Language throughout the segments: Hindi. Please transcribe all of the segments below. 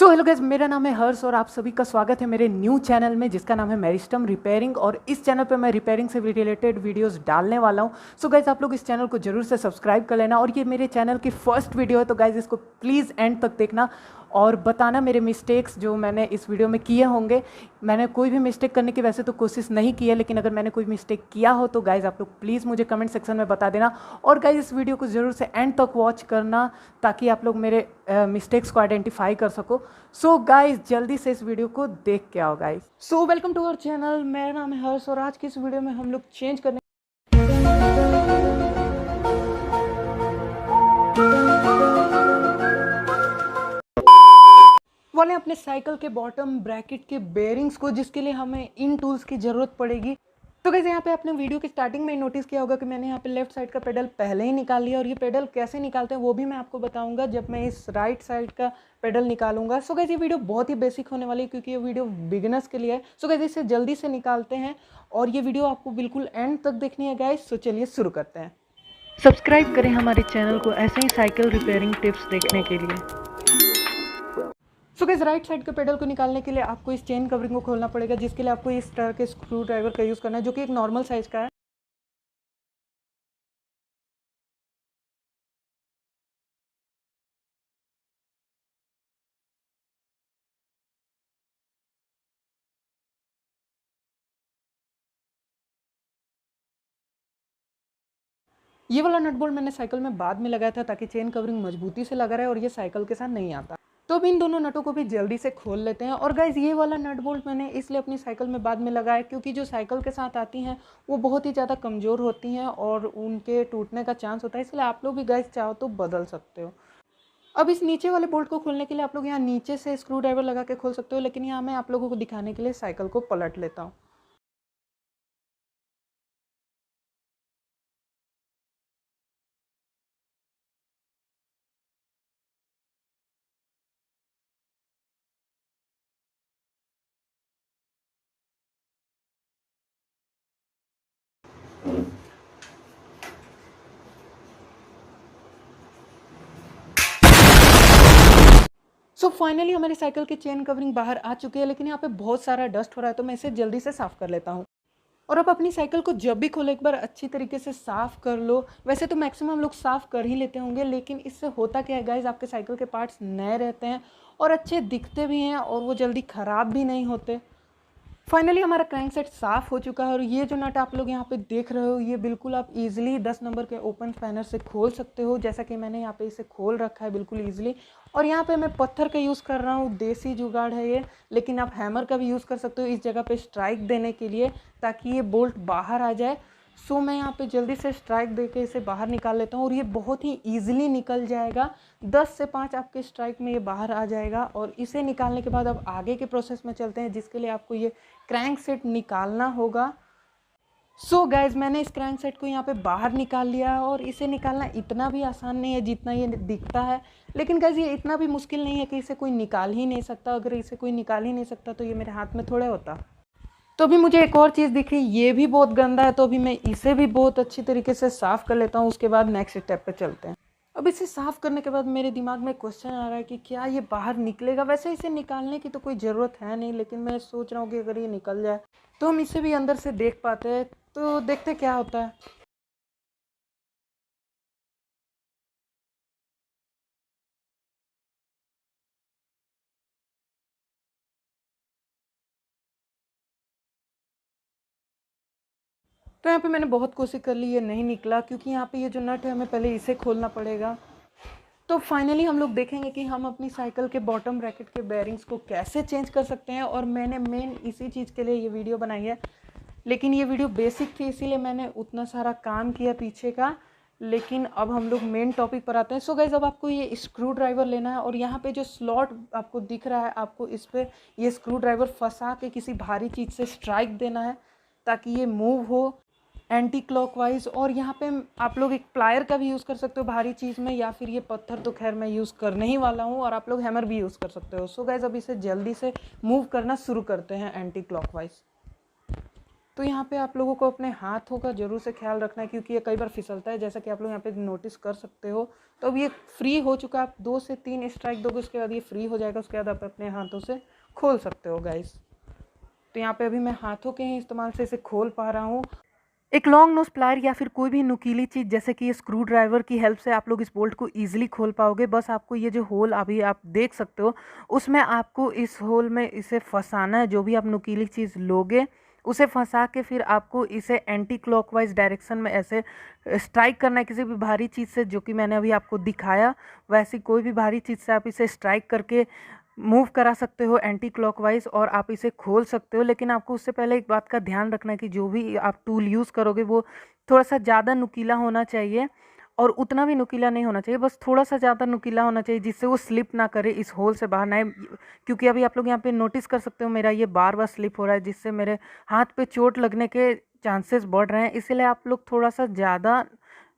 सो हेलो गाइस, मेरा नाम है हर्ष और आप सभी का स्वागत है मेरे न्यू चैनल में जिसका नाम है मेरिस्टम रिपेयरिंग। और इस चैनल पे मैं रिपेयरिंग से रिलेटेड वीडियोस डालने वाला हूँ। सो गाइस, आप लोग इस चैनल को जरूर से सब्सक्राइब कर लेना। और ये मेरे चैनल की फर्स्ट वीडियो है, तो गाइस इसको प्लीज़ एंड तक देखना और बताना मेरे मिस्टेक्स जो मैंने इस वीडियो में किए होंगे। मैंने कोई भी मिस्टेक करने की वैसे तो कोशिश नहीं की है, लेकिन अगर मैंने कोई मिस्टेक किया हो तो गाइज़ आप लोग प्लीज़ मुझे कमेंट सेक्शन में बता देना। और गाइज़ इस वीडियो को ज़रूर से एंड तक वॉच करना ताकि आप लोग मेरे मिस्टेक्स को आइडेंटिफाई कर सको। सो गाइज़ जल्दी से इस वीडियो को देख के आओ guys. So welcome to our channel, मेरा नाम है हर्ष और आज की इस वीडियो में हम लोग चेंज करने वाले अपने साइकिल के बॉटम ब्रैकेट के बेयरिंग्स को, जिसके लिए हमें इन टूल्स की ज़रूरत पड़ेगी। तो कैसे यहाँ पे आपने वीडियो के स्टार्टिंग में नोटिस किया होगा कि मैंने यहाँ पे लेफ्ट साइड का पेडल पहले ही निकाल लिया, और ये पेडल कैसे निकालते हैं वो भी मैं आपको बताऊंगा जब मैं इस राइट साइड का पेडल निकालूंगा। सो गाइस ये वीडियो बहुत ही बेसिक होने वाली है क्योंकि ये वीडियो बिगिनर्स के लिए है। सो गाइस इसे जल्दी से निकालते हैं और ये वीडियो आपको बिल्कुल एंड तक देखनी है गाइस। सो चलिए शुरू करते हैं। सब्सक्राइब करें हमारे चैनल को ऐसे ही साइकिल रिपेयरिंग टिप्स देखने के लिए। सो गाइस राइट साइड के पेडल को निकालने के लिए आपको इस चेन कवरिंग को खोलना पड़ेगा, जिसके लिए आपको इस तरह के स्क्रू ड्राइवर का यूज़ करना है जो कि एक नॉर्मल साइज का है। ये वाला नट बोल्ट मैंने साइकिल में बाद में लगाया था ताकि चेन कवरिंग मजबूती से लगा रहे और ये साइकिल के साथ नहीं आता। तो अब इन दोनों नटों को भी जल्दी से खोल लेते हैं। और गाइज ये वाला नट बोल्ट मैंने इसलिए अपनी साइकिल में बाद में लगाया क्योंकि जो साइकिल के साथ आती हैं वो बहुत ही ज़्यादा कमज़ोर होती हैं और उनके टूटने का चांस होता है, इसलिए आप लोग भी गाइज चाहो तो बदल सकते हो। अब इस नीचे वाले बोल्ट को खोलने के लिए आप लोग यहाँ नीचे से स्क्रू ड्राइवर लगा के खोल सकते हो, लेकिन यहाँ मैं आप लोगों को दिखाने के लिए साइकिल को पलट लेता हूँ। सो फाइनली हमारी साइकिल की चेन कवरिंग बाहर आ चुकी है, लेकिन यहाँ पे बहुत सारा डस्ट हो रहा है तो मैं इसे जल्दी से साफ़ कर लेता हूँ। और अब अपनी साइकिल को जब भी खोलो एक बार अच्छी तरीके से साफ़ कर लो। वैसे तो मैक्सिमम लोग साफ़ कर ही लेते होंगे, लेकिन इससे होता क्या है गाइज, आपके साइकिल के पार्ट्स नए रहते हैं और अच्छे दिखते भी हैं और वो जल्दी ख़राब भी नहीं होते। फाइनली हमारा क्रैंक सेट साफ़ हो चुका है और ये जो नट आप लोग यहाँ पे देख रहे हो ये बिल्कुल आप इजीली 10 नंबर के ओपन स्पैनर से खोल सकते हो, जैसा कि मैंने यहाँ पे इसे खोल रखा है बिल्कुल इजीली। और यहाँ पे मैं पत्थर का यूज़ कर रहा हूँ, देसी जुगाड़ है ये, लेकिन आप हैमर का भी यूज़ कर सकते हो इस जगह पे स्ट्राइक देने के लिए ताकि ये बोल्ट बाहर आ जाए। सो मैं यहाँ पे जल्दी से स्ट्राइक देके इसे बाहर निकाल लेता हूँ और ये बहुत ही ईजिली निकल जाएगा। 10 से 5 आपके स्ट्राइक में ये बाहर आ जाएगा। और इसे निकालने के बाद अब आगे के प्रोसेस में चलते हैं, जिसके लिए आपको ये क्रैंक सेट निकालना होगा। सो गाइज मैंने इस क्रैंक सेट को यहाँ पे बाहर निकाल लिया है और इसे निकालना इतना भी आसान नहीं है जितना ये दिखता है। लेकिन गाइज ये इतना भी मुश्किल नहीं है कि इसे कोई निकाल ही नहीं सकता। अगर इसे कोई निकाल ही नहीं सकता तो ये मेरे हाथ में थोड़े होता। तो अभी मुझे एक और चीज़ दिख रही, ये भी बहुत गंदा है, तो अभी मैं इसे भी बहुत अच्छी तरीके से साफ़ कर लेता हूँ। उसके बाद नेक्स्ट स्टेप पे चलते हैं। अब इसे साफ़ करने के बाद मेरे दिमाग में क्वेश्चन आ रहा है कि क्या ये बाहर निकलेगा। वैसे इसे निकालने की तो कोई ज़रूरत है नहीं, लेकिन मैं सोच रहा हूँ कि अगर ये निकल जाए तो हम इसे भी अंदर से देख पाते हैं। तो देखते क्या होता है। तो यहाँ पे मैंने बहुत कोशिश कर ली, ये नहीं निकला क्योंकि यहाँ पे ये जो नट है हमें पहले इसे खोलना पड़ेगा। तो फाइनली हम लोग देखेंगे कि हम अपनी साइकिल के बॉटम ब्रैकेट के बेयरिंग्स को कैसे चेंज कर सकते हैं। और मैंने मेन इसी चीज़ के लिए ये वीडियो बनाई है, लेकिन ये वीडियो बेसिक थी इसीलिए मैंने उतना सारा काम किया पीछे का। लेकिन अब हम लोग मेन टॉपिक पर आते हैं। सो गाइज अब आपको ये स्क्रू ड्राइवर लेना है और यहाँ पे जो स्लॉट आपको दिख रहा है आपको इस पर ये स्क्रू ड्राइवर फंसा के किसी भारी चीज़ से स्ट्राइक देना है ताकि ये मूव हो एंटी क्लॉकवाइज। और यहाँ पे आप लोग एक प्लायर का भी यूज़ कर सकते हो भारी चीज़ में, या फिर ये पत्थर तो खैर मैं यूज़ करने ही वाला हूँ, और आप लोग हैमर भी यूज़ कर सकते हो। सो गाइज अब इसे जल्दी से मूव करना शुरू करते हैं एंटी क्लॉकवाइज। तो यहाँ पे आप लोगों को अपने हाथों का ज़रूर से ख्याल रखना है, क्योंकि ये कई बार फिसलता है, जैसा कि आप लोग यहाँ पे नोटिस कर सकते हो। तो अब ये फ्री हो चुका है, आप 2 से 3 स्ट्राइक दोगे, उसके बाद ये फ्री हो जाएगा, उसके बाद आप अपने हाथों से खोल सकते हो गाइस। तो यहाँ पे अभी मैं हाथों के ही इस्तेमाल से इसे खोल पा रहा हूँ। एक लॉन्ग नोज प्लायर या फिर कोई भी नुकीली चीज़ जैसे कि ये स्क्रू ड्राइवर की हेल्प से आप लोग इस बोल्ट को ईजिली खोल पाओगे। बस आपको ये जो होल अभी आप देख सकते हो, उसमें आपको इस होल में इसे फंसाना है। जो भी आप नुकीली चीज़ लोगे उसे फंसा के फिर आपको इसे एंटी क्लॉकवाइज डायरेक्शन में ऐसे स्ट्राइक करना है किसी भी भारी चीज़ से, जो कि मैंने अभी आपको दिखाया। वैसी कोई भी भारी चीज़ से आप इसे स्ट्राइक करके मूव करा सकते हो एंटी क्लॉकवाइज, और आप इसे खोल सकते हो। लेकिन आपको उससे पहले एक बात का ध्यान रखना है कि जो भी आप टूल यूज़ करोगे वो थोड़ा सा ज़्यादा नुकीला होना चाहिए, और उतना भी नुकीला नहीं होना चाहिए, बस थोड़ा सा ज़्यादा नुकीला होना चाहिए, जिससे वो स्लिप ना करे, इस होल से बाहर ना आए। क्योंकि अभी आप लोग यहाँ पे नोटिस कर सकते हो मेरा ये बार बार स्लिप हो रहा है, जिससे मेरे हाथ पे चोट लगने के चांसेस बढ़ रहे हैं। इसीलिए आप लोग थोड़ा सा ज़्यादा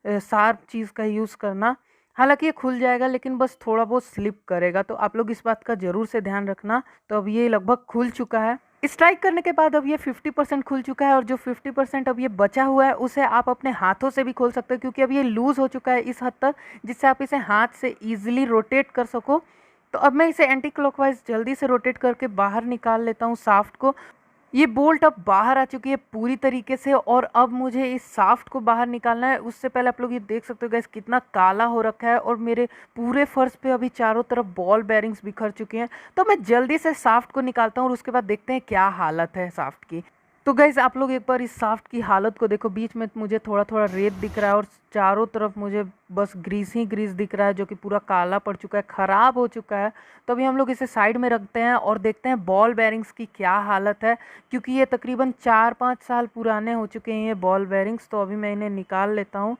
शार्प चीज़ का यूज़ करना। हालाँकि ये खुल जाएगा, लेकिन बस थोड़ा बहुत स्लिप करेगा, तो आप लोग इस बात का ज़रूर से ध्यान रखना। तो अब ये लगभग खुल चुका है। स्ट्राइक करने के बाद अब ये 50% खुल चुका है, और जो 50% अब ये बचा हुआ है उसे आप अपने हाथों से भी खोल सकते हो, क्योंकि अब ये लूज़ हो चुका है इस हद तक जिससे आप इसे हाथ से ईजिली रोटेट कर सको। तो अब मैं इसे एंटी क्लॉकवाइज जल्दी से रोटेट करके बाहर निकाल लेता हूँ शाफ्ट को। ये बोल्ट अब बाहर आ चुकी है पूरी तरीके से, और अब मुझे इस शाफ्ट को बाहर निकालना है। उससे पहले आप लोग ये देख सकते हो गैस कितना काला हो रखा है, और मेरे पूरे फर्श पे अभी चारों तरफ बॉल बेरिंग्स बिखर चुके हैं। तो मैं जल्दी से शाफ्ट को निकालता हूँ, और उसके बाद देखते हैं क्या हालत है शाफ्ट की। तो गाइज़ आप लोग एक बार इस शाफ्ट की हालत को देखो। बीच में मुझे थोड़ा थोड़ा रेत दिख रहा है, और चारों तरफ मुझे बस ग्रीस ही ग्रीस दिख रहा है, जो कि पूरा काला पड़ चुका है, ख़राब हो चुका है। तो अभी हम लोग इसे साइड में रखते हैं और देखते हैं बॉल बेरिंग्स की क्या हालत है, क्योंकि ये तकरीबन 4-5 साल पुराने हो चुके हैं ये बॉल बेरिंग्स। तो अभी मैं इन्हें निकाल लेता हूँ।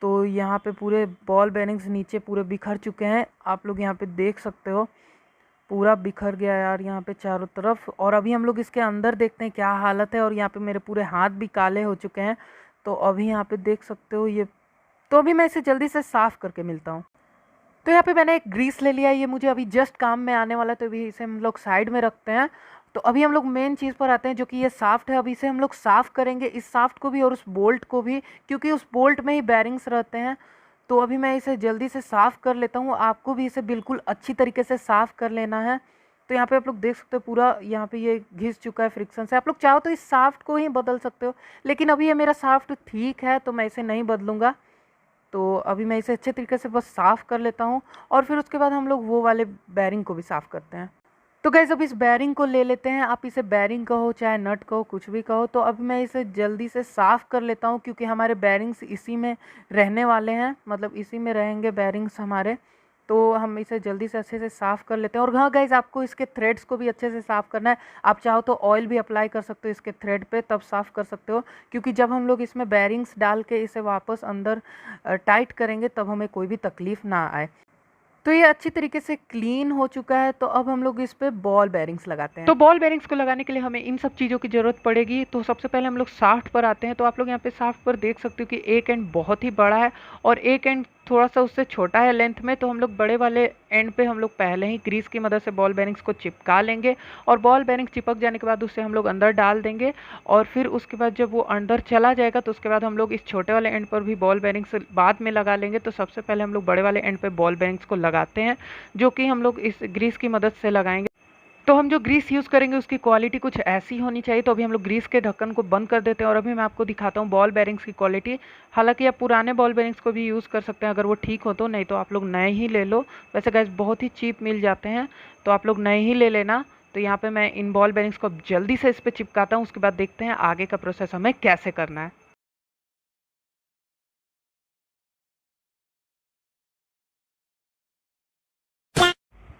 तो यहाँ पे पूरे बॉल बेरिंग्स नीचे पूरे बिखर चुके हैं, आप लोग यहाँ पे देख सकते हो, पूरा बिखर गया यार यहाँ पे चारों तरफ। और अभी हम लोग इसके अंदर देखते हैं क्या हालत है, और यहाँ पे मेरे पूरे हाथ भी काले हो चुके हैं। तो अभी यहाँ पे देख सकते हो ये। तो अभी मैं इसे जल्दी से साफ़ करके मिलता हूँ। तो यहाँ पे मैंने एक ग्रीस ले लिया, ये मुझे अभी जस्ट काम में आने वाला है, तो अभी इसे हम लोग साइड में रखते हैं। तो अभी हम लोग मेन चीज़ पर आते हैं, जो कि ये साफ्ट है। अभी इसे हम लोग साफ़ करेंगे, इस साफ्ट को भी और उस बोल्ट को भी, क्योंकि उस बोल्ट में ही बेरिंग्स रहते हैं। तो अभी मैं इसे जल्दी से साफ़ कर लेता हूँ। आपको भी इसे बिल्कुल अच्छी तरीके से साफ़ कर लेना है। तो यहाँ पे आप लोग देख सकते हो पूरा यहाँ पे ये घिस चुका है फ्रिक्शन से। आप लोग चाहो तो इस साफ्ट को ही बदल सकते हो, लेकिन अभी ये मेरा साफ्ट ठीक है, तो मैं इसे नहीं बदलूँगा। तो अभी मैं इसे अच्छे तरीके से बस साफ़ कर लेता हूँ, और फिर उसके बाद हम लोग वो वाले बेरिंग को भी साफ़ करते हैं। तो गाइस अब इस बेरिंग को ले लेते हैं। आप इसे बेरिंग कहो चाहे नट कहो, कुछ भी कहो। तो अब मैं इसे जल्दी से साफ़ कर लेता हूँ, क्योंकि हमारे बेरिंग्स इसी में रहने वाले हैं, मतलब इसी में रहेंगे बेरिंग्स हमारे। तो हम इसे जल्दी से अच्छे से साफ़ कर लेते हैं। और हाँ गाइस, आपको इसके थ्रेड्स को भी अच्छे से साफ़ करना है। आप चाहो तो ऑयल भी अप्लाई कर सकते हो इसके थ्रेड पे, तब साफ़ कर सकते हो, क्योंकि जब हम लोग इसमें बेरिंग्स डाल के इसे वापस अंदर टाइट करेंगे तब हमें कोई भी तकलीफ़ ना आए। तो ये अच्छी तरीके से क्लीन हो चुका है। तो अब हम लोग इस पे बॉल बेरिंग्स लगाते हैं। तो बॉल बेरिंग्स को लगाने के लिए हमें इन सब चीज़ों की ज़रूरत पड़ेगी। तो सबसे पहले हम लोग शाफ्ट पर आते हैं। तो आप लोग यहाँ पे शाफ्ट पर देख सकते हो कि एक एंड बहुत ही बड़ा है और एक एंड थोड़ा सा उससे छोटा है लेंथ में। तो हम लोग बड़े वाले एंड पे हम लोग पहले ही ग्रीस की मदद से बॉल बेरिंग्स को चिपका लेंगे, और बॉल बेरिंग चिपक जाने के बाद उसे हम लोग अंदर डाल देंगे। और फिर उसके बाद जब वो अंदर चला जाएगा तो उसके बाद हम लोग इस छोटे वाले एंड पर भी बॉल बेरिंग्स बाद में लगा लेंगे। तो सबसे पहले हम लोग बड़े वाले एंड पे बॉल बेरिंग्स को लगाते हैं, जो कि हम लोग इस ग्रीस की मदद से लगाएंगे। तो हम जो ग्रीस यूज़ करेंगे उसकी क्वालिटी कुछ ऐसी होनी चाहिए। तो अभी हम लोग ग्रीस के ढक्कन को बंद कर देते हैं, और अभी मैं आपको दिखाता हूँ बॉल बेरिंग्स की क्वालिटी। हालांकि आप पुराने बॉल बेरिंग्स को भी यूज़ कर सकते हैं अगर वो ठीक हो तो, नहीं तो आप लोग नए ही ले लो। वैसे गाइस बहुत ही चीप मिल जाते हैं, तो आप लोग नए ही ले लेना। तो यहाँ पे मैं इन बॉल बेरिंग्स को जल्दी से इस पर चिपकाता हूँ, उसके बाद देखते हैं आगे का प्रोसेस हमें कैसे करना है।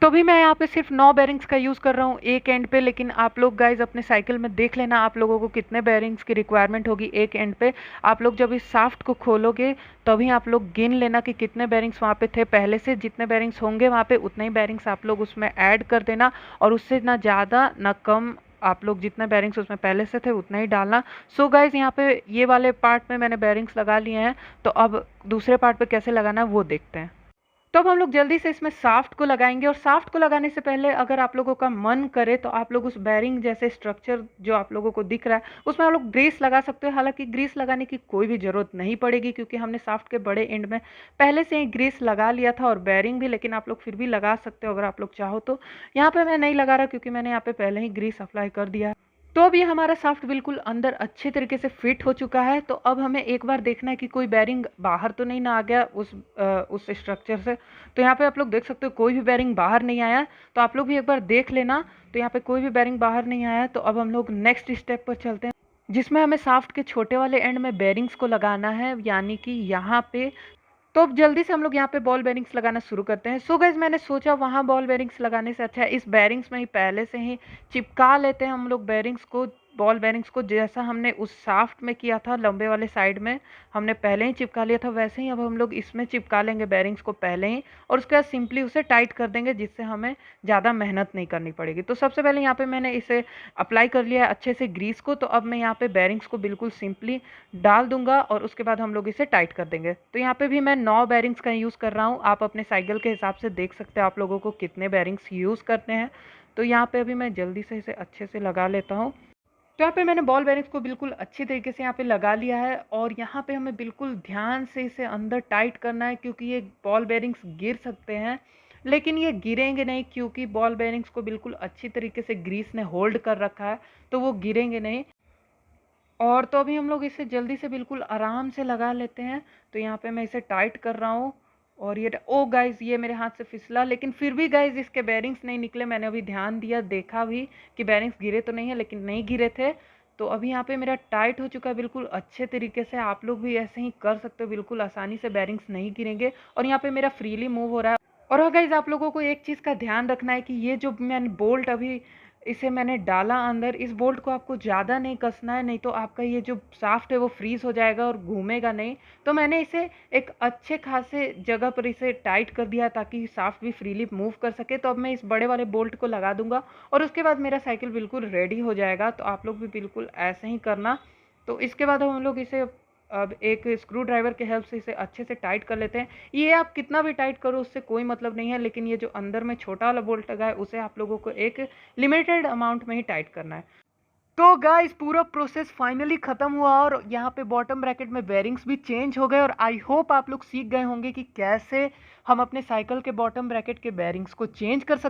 तो भी मैं यहाँ पे सिर्फ 9 बेरिंग्स का यूज़ कर रहा हूँ एक एंड पे, लेकिन आप लोग गाइज अपने साइकिल में देख लेना आप लोगों को कितने बेरिंग्स की रिक्वायरमेंट होगी एक एंड पे। आप लोग जब इस शाफ्ट को खोलोगे तभी आप लोग गिन लेना कि कितने बेरिंग्स वहाँ पे थे पहले से। जितने बेरिंग्स होंगे वहाँ पे उतने ही बेरिंग्स आप लोग उसमें ऐड कर देना, और उससे ना ज़्यादा ना कम। आप लोग जितने बेरिंग्स उसमें पहले से थे उतना ही डालना। सो गाइज यहाँ पे ये वाले पार्ट में मैंने बेरिंग्स लगा लिए हैं। तो अब दूसरे पार्ट पे कैसे लगाना है वो देखते हैं। तो अब हम लोग जल्दी से इसमें शाफ्ट को लगाएँगे और शाफ्ट को लगाने से पहले अगर आप लोगों का मन करे तो आप लोग उस बेयरिंग जैसे स्ट्रक्चर जो आप लोगों को दिख रहा है, उसमें आप लोग ग्रीस लगा सकते हो। हालाँकि ग्रीस लगाने की कोई भी ज़रूरत नहीं पड़ेगी क्योंकि हमने शाफ्ट के बड़े एंड में पहले से ही ग्रीस लगा लिया था और बेयरिंग भी, लेकिन आप लोग फिर भी लगा सकते हो अगर आप लोग चाहो तो। यहाँ पे मैं नहीं लगा रहा क्योंकि मैंने यहाँ पे पहले ही ग्रीस अप्लाई कर दिया है। तो अब ये हमारा शाफ्ट बिल्कुल अंदर अच्छे तरीके से फिट हो चुका है। तो अब हमें एक बार देखना है कि कोई बेयरिंग बाहर तो नहीं ना आ गया उस स्ट्रक्चर से। तो यहाँ पे आप लोग देख सकते हो कोई भी बेयरिंग बाहर नहीं आया, तो आप लोग भी एक बार देख लेना। तो यहाँ पे कोई भी बेयरिंग बाहर नहीं आया। तो अब हम लोग नेक्स्ट स्टेप पर चलते हैं, जिसमें हमें शाफ्ट के छोटे वाले एंड में बेयरिंग्स को लगाना है, यानी कि यहाँ पे। तो अब जल्दी से हम लोग यहाँ पे बॉल बेयरिंग्स लगाना शुरू करते हैं। सो गाइस, मैंने सोचा वहाँ बॉल बेयरिंग्स लगाने से अच्छा है इस बेयरिंग्स में ही पहले से ही चिपका लेते हैं हम लोग बेयरिंग्स को, बॉल बेयरिंग्स को, जैसा हमने उस शाफ्ट में किया था लंबे वाले साइड में हमने पहले ही चिपका लिया था, वैसे ही अब हम लोग इसमें चिपका लेंगे बेयरिंग्स को पहले ही, और उसके बाद सिंपली उसे टाइट कर देंगे जिससे हमें ज़्यादा मेहनत नहीं करनी पड़ेगी। तो सबसे पहले यहाँ पे मैंने इसे अप्लाई कर लिया है अच्छे से ग्रीस को। तो अब मैं यहाँ पे बेयरिंग्स को बिल्कुल सिंपली डाल दूंगा और उसके बाद हम लोग इसे टाइट कर देंगे। तो यहाँ पे भी मैं 9 बेयरिंग्स का यूज़ कर रहा हूँ। आप अपने साइकिल के हिसाब से देख सकते हैं आप लोगों को कितने बेयरिंग्स यूज़ करते हैं। तो यहाँ पे अभी मैं जल्दी से इसे अच्छे से लगा लेता हूँ। तो यहाँ पे मैंने बॉल बेयरिंग्स को बिल्कुल अच्छी तरीके से यहाँ पे लगा लिया है और यहाँ पे हमें बिल्कुल ध्यान से इसे अंदर टाइट करना है क्योंकि ये बॉल बेयरिंग्स गिर सकते हैं, लेकिन ये गिरेंगे नहीं क्योंकि बॉल बेयरिंग्स को बिल्कुल अच्छी तरीके से ग्रीस ने होल्ड कर रखा है, तो वो गिरेंगे नहीं। और तो अभी हम लोग इसे जल्दी से बिल्कुल आराम से लगा लेते हैं। तो यहाँ पे मैं इसे टाइट कर रहा हूँ और ये ओ गाइज, ये मेरे हाथ से फिसला, लेकिन फिर भी गाइज इसके बेयरिंग्स नहीं निकले। मैंने अभी ध्यान दिया, देखा भी कि बेयरिंग्स गिरे तो नहीं है, लेकिन नहीं गिरे थे। तो अभी यहाँ पे मेरा टाइट हो चुका है बिल्कुल अच्छे तरीके से। आप लोग भी ऐसे ही कर सकते हो, बिल्कुल आसानी से बेयरिंग्स नहीं गिरेंगे। और यहाँ पे मेरा फ्रीली मूव हो रहा है। और हाँ गाइज, आप लोगों को एक चीज़ का ध्यान रखना है कि ये जो मैंने बोल्ट अभी इसे मैंने डाला अंदर, इस बोल्ट को आपको ज़्यादा नहीं कसना है, नहीं तो आपका ये जो शाफ्ट है वो फ्रीज हो जाएगा और घूमेगा नहीं। तो मैंने इसे एक अच्छे खासे जगह पर इसे टाइट कर दिया ताकि शाफ्ट भी फ्रीली मूव कर सके। तो अब मैं इस बड़े वाले बोल्ट को लगा दूंगा और उसके बाद मेरा साइकिल बिल्कुल रेडी हो जाएगा। तो आप लोग भी बिल्कुल ऐसे ही करना। तो इसके बाद हम लोग इसे अब एक स्क्रू ड्राइवर के हेल्प से इसे अच्छे से टाइट कर लेते हैं। ये आप कितना भी टाइट करो उससे कोई मतलब नहीं है, लेकिन ये जो अंदर में छोटा वाला बोल्ट लगा है उसे आप लोगों को एक लिमिटेड अमाउंट में ही टाइट करना है। तो गाइस, पूरा प्रोसेस फाइनली खत्म हुआ और यहाँ पे बॉटम ब्रैकेट में बेयरिंग्स भी चेंज हो गए। और आई होप आप लोग सीख गए होंगे कि कैसे हम अपने साइकिल के बॉटम ब्रैकेट के बेयरिंग्स को चेंज कर सकते हैं।